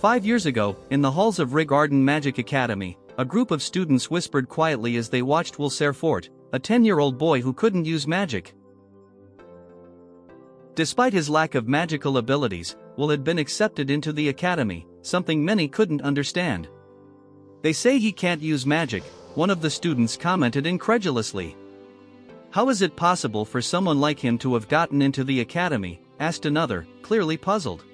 5 years ago, in the halls of Rigarden Magic Academy, a group of students whispered quietly as they watched Will Fort, a 10-year-old boy who couldn't use magic. Despite his lack of magical abilities, Will had been accepted into the academy, something many couldn't understand. "They say he can't use magic," one of the students commented incredulously. "How is it possible for someone like him to have gotten into the academy?" asked another, clearly puzzled.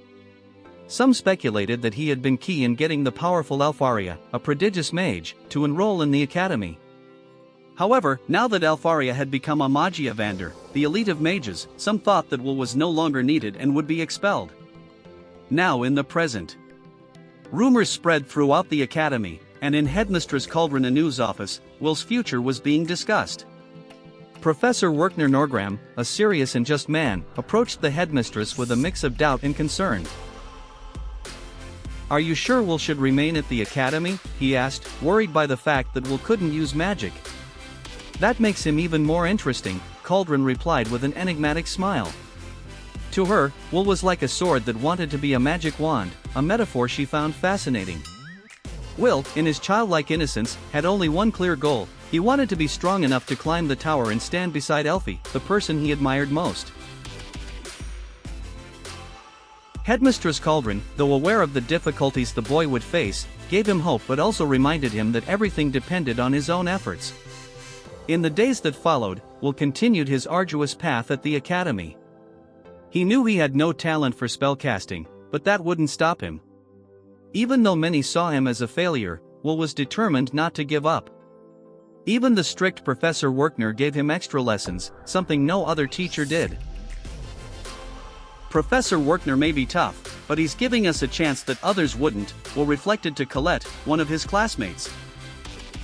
Some speculated that he had been key in getting the powerful Alfaria, a prodigious mage, to enroll in the academy. However, now that Alfaria had become a Magiavander, the elite of mages, some thought that Will was no longer needed and would be expelled. Now in the present, rumors spread throughout the academy, and in Headmistress Cauldron Anu's office, Will's future was being discussed. Professor Werkner Norgram, a serious and just man, approached the headmistress with a mix of doubt and concern. "Are you sure Will should remain at the academy?" he asked, worried by the fact that Will couldn't use magic. "That makes him even more interesting," Cauldron replied with an enigmatic smile. To her, Will was like a sword that wanted to be a magic wand, a metaphor she found fascinating. Will, in his childlike innocence, had only one clear goal: he wanted to be strong enough to climb the tower and stand beside Elfie, the person he admired most. Headmistress Cauldron, though aware of the difficulties the boy would face, gave him hope but also reminded him that everything depended on his own efforts. In the days that followed, Will continued his arduous path at the academy. He knew he had no talent for spellcasting, but that wouldn't stop him. Even though many saw him as a failure, Will was determined not to give up. Even the strict Professor Werkner gave him extra lessons, something no other teacher did. "Professor Werkner may be tough, but he's giving us a chance that others wouldn't," Will reflected to Colette, one of his classmates.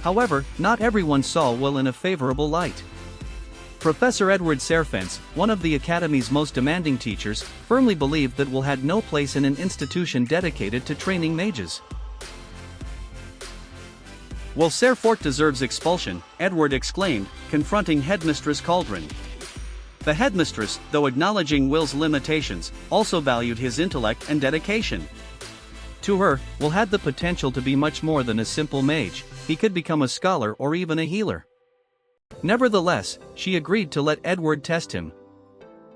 However, not everyone saw Will in a favorable light. Professor Edward Serfence, one of the academy's most demanding teachers, firmly believed that Will had no place in an institution dedicated to training mages. "Will Fort deserves expulsion," Edward exclaimed, confronting Headmistress Cauldron. The headmistress, though acknowledging Will's limitations, also valued his intellect and dedication. To her, Will had the potential to be much more than a simple mage. He could become a scholar or even a healer. Nevertheless, she agreed to let Edward test him.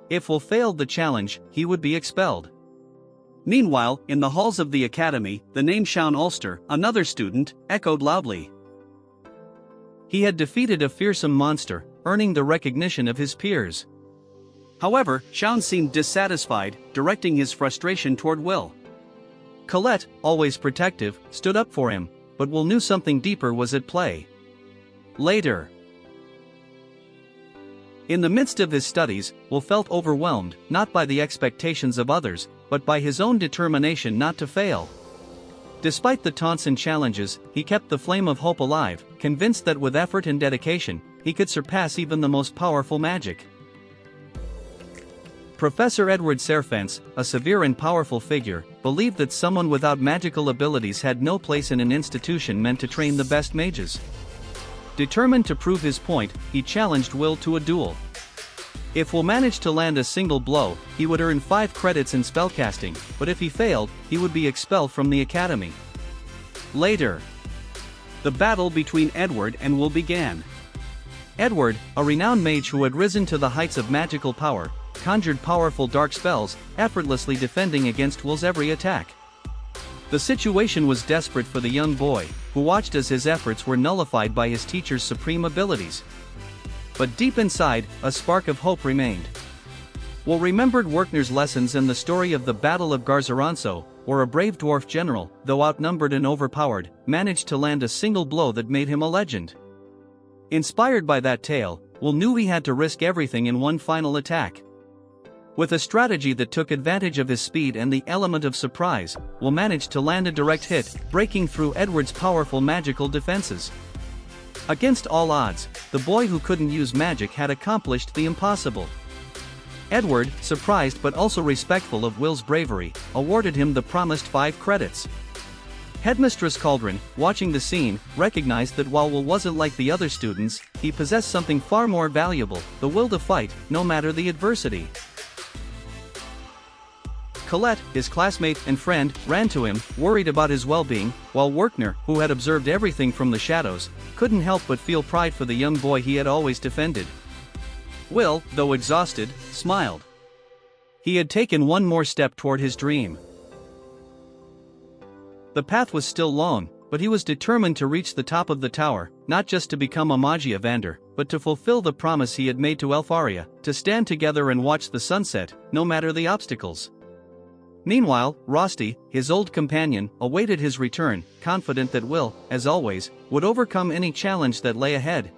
If Will failed the challenge, he would be expelled. Meanwhile, in the halls of the academy, the name Shaun Ulster, another student, echoed loudly. He had defeated a fearsome monster, earning the recognition of his peers. However, Shaun seemed dissatisfied, directing his frustration toward Will. Colette, always protective, stood up for him, but Will knew something deeper was at play. Later, in the midst of his studies, Will felt overwhelmed, not by the expectations of others, but by his own determination not to fail. Despite the taunts and challenges, he kept the flame of hope alive, convinced that with effort and dedication, he could surpass even the most powerful magic. Professor Edward Serfence, a severe and powerful figure, believed that someone without magical abilities had no place in an institution meant to train the best mages. Determined to prove his point, he challenged Will to a duel. If Will managed to land a single blow, he would earn 5 credits in spellcasting, but if he failed, he would be expelled from the academy. Later, the battle between Edward and Will began. Edward, a renowned mage who had risen to the heights of magical power, conjured powerful dark spells, effortlessly defending against Will's every attack. The situation was desperate for the young boy, who watched as his efforts were nullified by his teacher's supreme abilities. But deep inside, a spark of hope remained. Will remembered Werkner's lessons and the story of the Battle of Garzaranso, where a brave dwarf general, though outnumbered and overpowered, managed to land a single blow that made him a legend. Inspired by that tale, Will knew he had to risk everything in one final attack. With a strategy that took advantage of his speed and the element of surprise, Will managed to land a direct hit, breaking through Edward's powerful magical defenses. Against all odds, the boy who couldn't use magic had accomplished the impossible. Edward, surprised but also respectful of Will's bravery, awarded him the promised 5 credits. Headmistress Cauldron, watching the scene, recognized that while Will wasn't like the other students, he possessed something far more valuable: the will to fight, no matter the adversity. Colette, his classmate and friend, ran to him, worried about his well-being, while Werkner, who had observed everything from the shadows, couldn't help but feel pride for the young boy he had always defended. Will, though exhausted, smiled. He had taken one more step toward his dream. The path was still long, but he was determined to reach the top of the tower, not just to become a Magia Vander, but to fulfill the promise he had made to Elfaria, to stand together and watch the sunset, no matter the obstacles. Meanwhile, Rosti, his old companion, awaited his return, confident that Will, as always, would overcome any challenge that lay ahead.